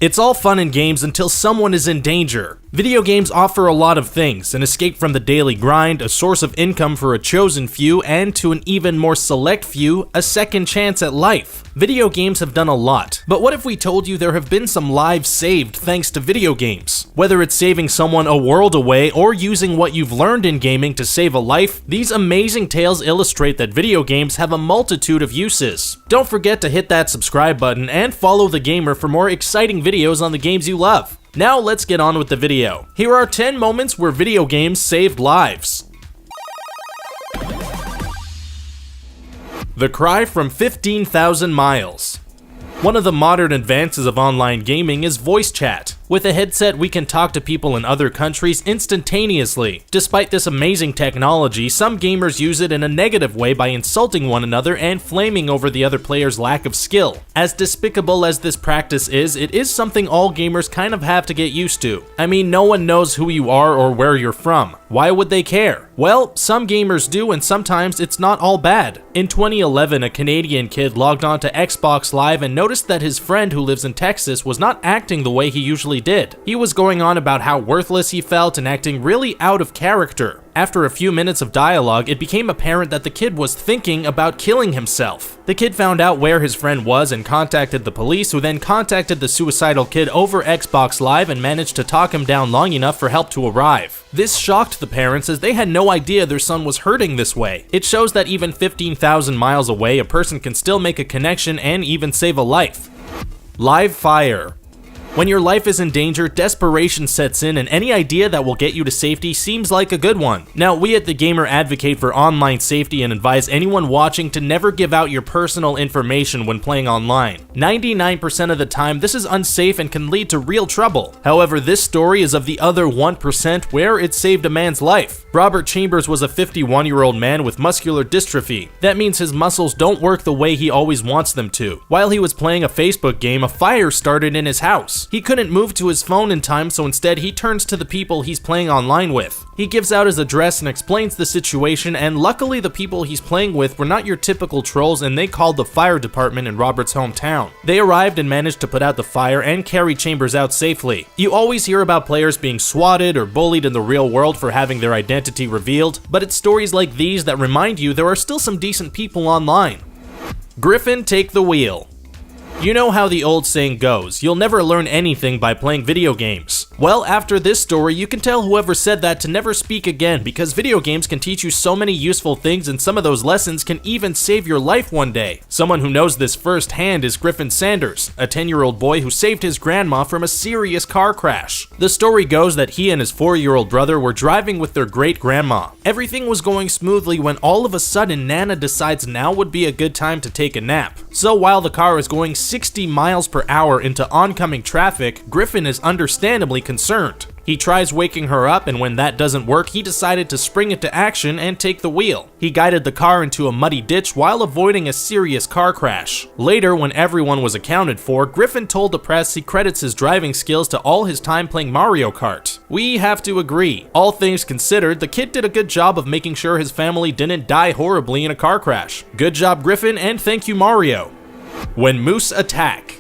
It's all fun and games until someone is in danger. Video games offer a lot of things: an escape from the daily grind, a source of income for a chosen few, and to an even more select few, a second chance at life. Video games have done a lot, but what if we told you there have been some lives saved thanks to video games? Whether it's saving someone a world away or using what you've learned in gaming to save a life, these amazing tales illustrate that video games have a multitude of uses. Don't forget to hit that subscribe button and follow The Gamer for more exciting videos on the games you love. Now let's get on with the video. Here are 10 moments where video games saved lives. The cry from 15,000 miles. One of the modern advances of online gaming is voice chat. With a headset, we can talk to people in other countries instantaneously. Despite this amazing technology, some gamers use it in a negative way by insulting one another and flaming over the other player's lack of skill. As despicable as this practice is, it is something all gamers kind of have to get used to. I mean, no one knows who you are or where you're from. Why would they care? Well, some gamers do, and sometimes it's not all bad. In 2011, a Canadian kid logged on to Xbox Live and noticed that his friend who lives in Texas was not acting the way he usually did. He was going on about how worthless he felt and acting really out of character. After a few minutes of dialogue, it became apparent that the kid was thinking about killing himself. The kid found out where his friend was and contacted the police, who then contacted the suicidal kid over Xbox Live and managed to talk him down long enough for help to arrive. This shocked the parents as they had no idea their son was hurting this way. It shows that even 15,000 miles away, a person can still make a connection and even save a life. Live fire. When your life is in danger, desperation sets in, and any idea that will get you to safety seems like a good one. Now, we at The Gamer advocate for online safety and advise anyone watching to never give out your personal information when playing online. 99% of the time, this is unsafe and can lead to real trouble. However, this story is of the other 1% where it saved a man's life. Robert Chambers was a 51-year-old man with muscular dystrophy. That means his muscles don't work the way he always wants them to. While he was playing a Facebook game, a fire started in his house. He couldn't move to his phone in time, so instead he turns to the people he's playing online with. He gives out his address and explains the situation, and luckily the people he's playing with were not your typical trolls, and they called the fire department in Robert's hometown. They arrived and managed to put out the fire and carry Chambers out safely. You always hear about players being swatted or bullied in the real world for having their identity revealed, but it's stories like these that remind you there are still some decent people online. GRYFFIN, take the wheel. You know how the old saying goes, you'll never learn anything by playing video games. Well, after this story, you can tell whoever said that to never speak again, because video games can teach you so many useful things, and some of those lessons can even save your life one day. Someone who knows this firsthand is Griffin Sanders, a 10-year-old boy who saved his grandma from a serious car crash. The story goes that he and his 4-year-old brother were driving with their great-grandma. Everything was going smoothly when all of a sudden Nana decides now would be a good time to take a nap. So while the car is going 60 miles per hour into oncoming traffic, Griffin is understandably concerned. He tries waking her up, and when that doesn't work, he decided to spring into action and take the wheel. He guided the car into a muddy ditch while avoiding a serious car crash. Later, when everyone was accounted for, Griffin told the press he credits his driving skills to all his time playing Mario Kart. We have to agree. All things considered, the kid did a good job of making sure his family didn't die horribly in a car crash. Good job, Griffin, and thank you, Mario. When moose attack.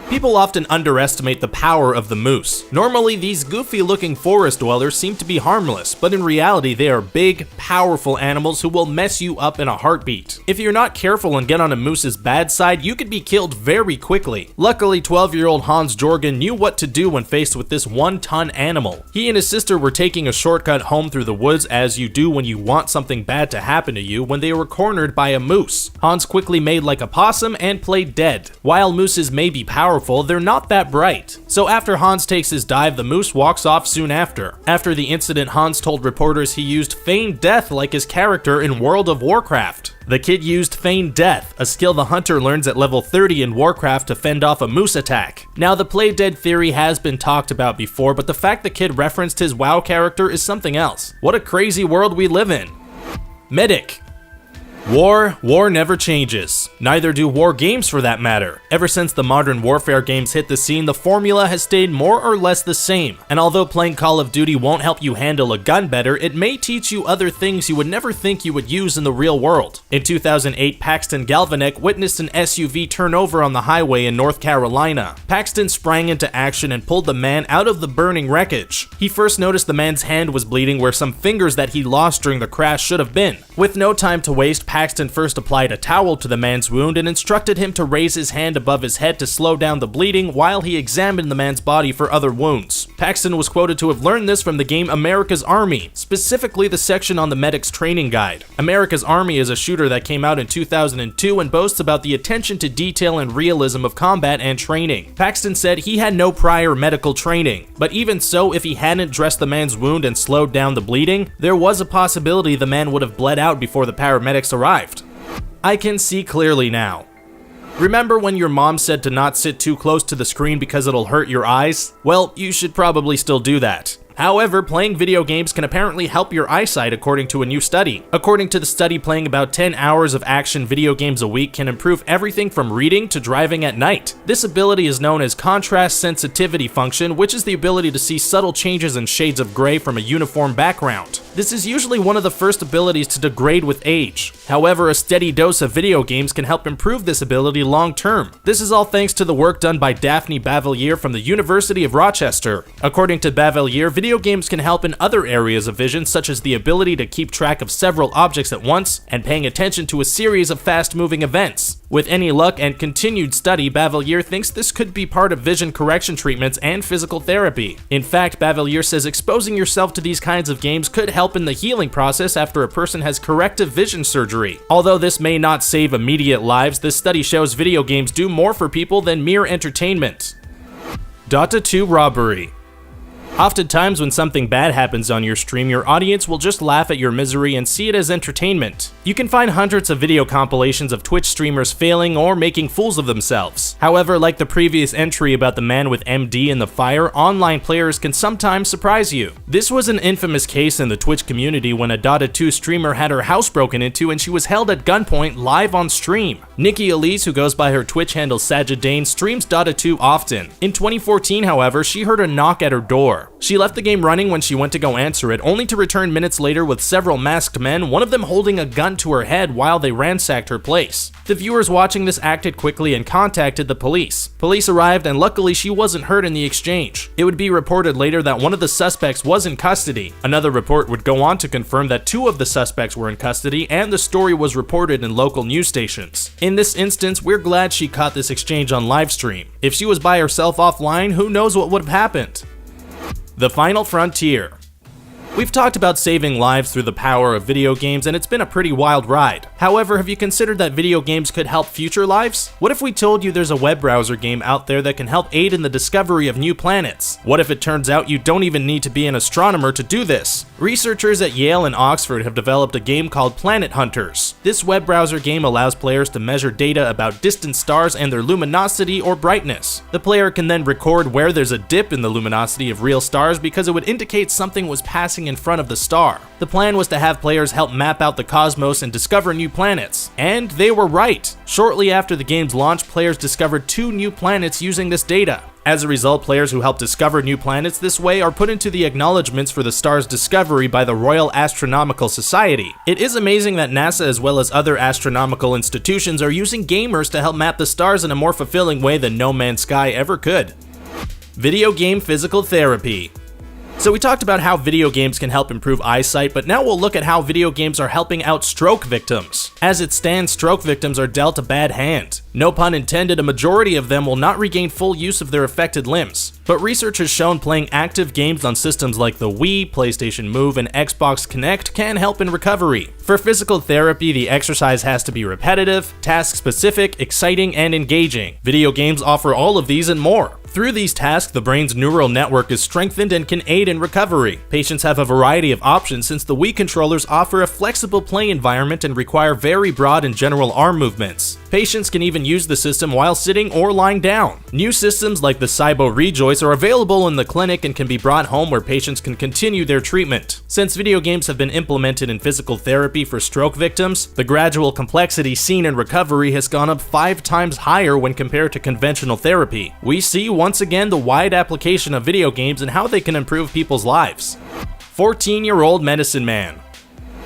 People often underestimate the power of the moose. Normally, these goofy-looking forest dwellers seem to be harmless, but in reality, they are big, powerful animals who will mess you up in a heartbeat. If you're not careful and get on a moose's bad side, you could be killed very quickly. Luckily, 12-year-old Hans Jorgen knew what to do when faced with this one-ton animal. He and his sister were taking a shortcut home through the woods, as you do when you want something bad to happen to you, when they were cornered by a moose. Hans quickly made like a possum and played dead. While mooses may be powerful, they're not that bright. So after Hans takes his dive, the moose walks off soon after. After the incident, Hans told reporters he used feigned death like his character in World of Warcraft. The kid used feigned death, a skill the hunter learns at level 30 in Warcraft to fend off a moose attack. Now, the play dead theory has been talked about before, but the fact the kid referenced his WoW character is something else. What a crazy world we live in. Medic. War never changes. Neither do war games for that matter. Ever since the modern warfare games hit the scene, the formula has stayed more or less the same. And although playing Call of Duty won't help you handle a gun better, it may teach you other things you would never think you would use in the real world. In 2008, Paxton Galvanek witnessed an SUV turn over on the highway in North Carolina. Paxton sprang into action and pulled the man out of the burning wreckage. He first noticed the man's hand was bleeding where some fingers that he lost during the crash should have been. With no time to waste, Paxton first applied a towel to the man's wound and instructed him to raise his hand above his head to slow down the bleeding while he examined the man's body for other wounds. Paxton was quoted to have learned this from the game America's Army, specifically the section on the medic's training guide. America's Army is a shooter that came out in 2002 and boasts about the attention to detail and realism of combat and training. Paxton said he had no prior medical training, but even so, if he hadn't dressed the man's wound and slowed down the bleeding, there was a possibility the man would have bled out before the paramedics arrived. I can see clearly now. Remember when your mom said to not sit too close to the screen because it'll hurt your eyes? Well, you should probably still do that. However, playing video games can apparently help your eyesight according to a new study. According to the study, playing about 10 hours of action video games a week can improve everything from reading to driving at night. This ability is known as contrast sensitivity function, which is the ability to see subtle changes in shades of gray from a uniform background. This is usually one of the first abilities to degrade with age. However, a steady dose of video games can help improve this ability long term. This is all thanks to the work done by Daphne Bavelier from the University of Rochester. According to Bavelier, video games can help in other areas of vision, such as the ability to keep track of several objects at once and paying attention to a series of fast-moving events. With any luck and continued study, Bavelier thinks this could be part of vision correction treatments and physical therapy. In fact, Bavelier says exposing yourself to these kinds of games could help in the healing process after a person has corrective vision surgery. Although this may not save immediate lives, this study shows video games do more for people than mere entertainment. DOTA 2 Robbery. Oftentimes when something bad happens on your stream, your audience will just laugh at your misery and see it as entertainment. You can find hundreds of video compilations of Twitch streamers failing or making fools of themselves. However, like the previous entry about the man with MD in the fire, online players can sometimes surprise you. This was an infamous case in the Twitch community when a Dota 2 streamer had her house broken into and she was held at gunpoint live on stream. Nikki Elise, who goes by her Twitch handle Sajidane, streams Dota 2 often. In 2014, however, she heard a knock at her door. She left the game running when she went to go answer it, only to return minutes later with several masked men, one of them holding a gun to her head while they ransacked her place. The viewers watching this acted quickly and contacted the police. Police arrived and luckily she wasn't hurt in the exchange. It would be reported later that one of the suspects was in custody. Another report would go on to confirm that 2 of the suspects were in custody, and the story was reported in local news stations. In this instance, we're glad she caught this exchange on livestream. If she was by herself offline, who knows what would have happened? The Final Frontier. We've talked about saving lives through the power of video games, and it's been a pretty wild ride. However, have you considered that video games could help future lives? What if we told you there's a web browser game out there that can help aid in the discovery of new planets? What if it turns out you don't even need to be an astronomer to do this? Researchers at Yale and Oxford have developed a game called Planet Hunters. This web browser game allows players to measure data about distant stars and their luminosity or brightness. The player can then record where there's a dip in the luminosity of real stars because it would indicate something was passing in front of the star. The plan was to have players help map out the cosmos and discover new planets. And they were right. Shortly after the game's launch, players discovered 2 new planets using this data. As a result, players who help discover new planets this way are put into the acknowledgements for the star's discovery by the Royal Astronomical Society. It is amazing that NASA as well as other astronomical institutions are using gamers to help map the stars in a more fulfilling way than No Man's Sky ever could. Video game physical therapy. So we talked about how video games can help improve eyesight, but now we'll look at how video games are helping out stroke victims. As it stands, stroke victims are dealt a bad hand. No pun intended, a majority of them will not regain full use of their affected limbs. But research has shown playing active games on systems like the Wii, PlayStation Move, and Xbox Kinect can help in recovery. For physical therapy, the exercise has to be repetitive, task-specific, exciting, and engaging. Video games offer all of these and more. Through these tasks, the brain's neural network is strengthened and can aid in recovery. Patients have a variety of options since the Wii controllers offer a flexible play environment and require very broad and general arm movements. Patients can even use the system while sitting or lying down. New systems like the Cybo Rejoice are available in the clinic and can be brought home where patients can continue their treatment. Since video games have been implemented in physical therapy for stroke victims, the gradual complexity seen in recovery has gone up 5 times higher when compared to conventional therapy. We see once again the wide application of video games and how they can improve people's lives. 14-year-old medicine man.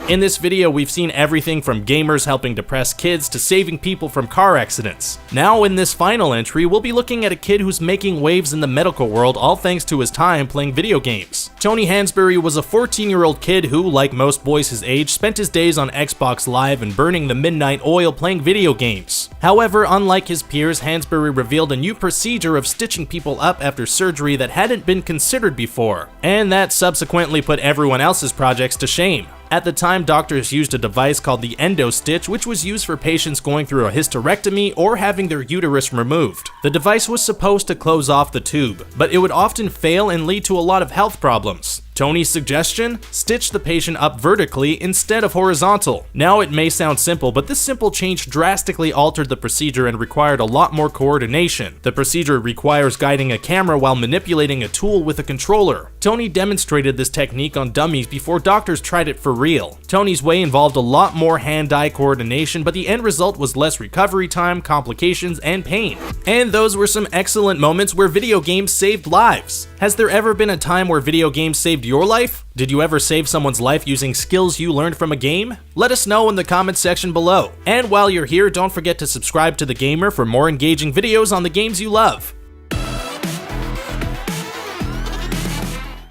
In this video, we've seen everything from gamers helping depressed kids to saving people from car accidents. Now, in this final entry, we'll be looking at a kid who's making waves in the medical world all thanks to his time playing video games. Tony Hansberry was a 14-year-old kid who, like most boys his age, spent his days on Xbox Live and burning the midnight oil playing video games. However, unlike his peers, Hansberry revealed a new procedure of stitching people up after surgery that hadn't been considered before, and that subsequently put everyone else's projects to shame. At the time, doctors used a device called the endo stitch, which was used for patients going through a hysterectomy or having their uterus removed. The device was supposed to close off the tube, but it would often fail and lead to a lot of health problems. Tony's suggestion? Stitch the patient up vertically instead of horizontal. Now it may sound simple, but this simple change drastically altered the procedure and required a lot more coordination. The procedure requires guiding a camera while manipulating a tool with a controller. Tony demonstrated this technique on dummies before doctors tried it for real. Tony's way involved a lot more hand-eye coordination, but the end result was less recovery time, complications, and pain. And those were some excellent moments where video games saved lives. Has there ever been a time where video games saved your life? Did you ever save someone's life using skills you learned from a game? Let us know in the comments section below. And while you're here, don't forget to subscribe to The Gamer for more engaging videos on the games you love.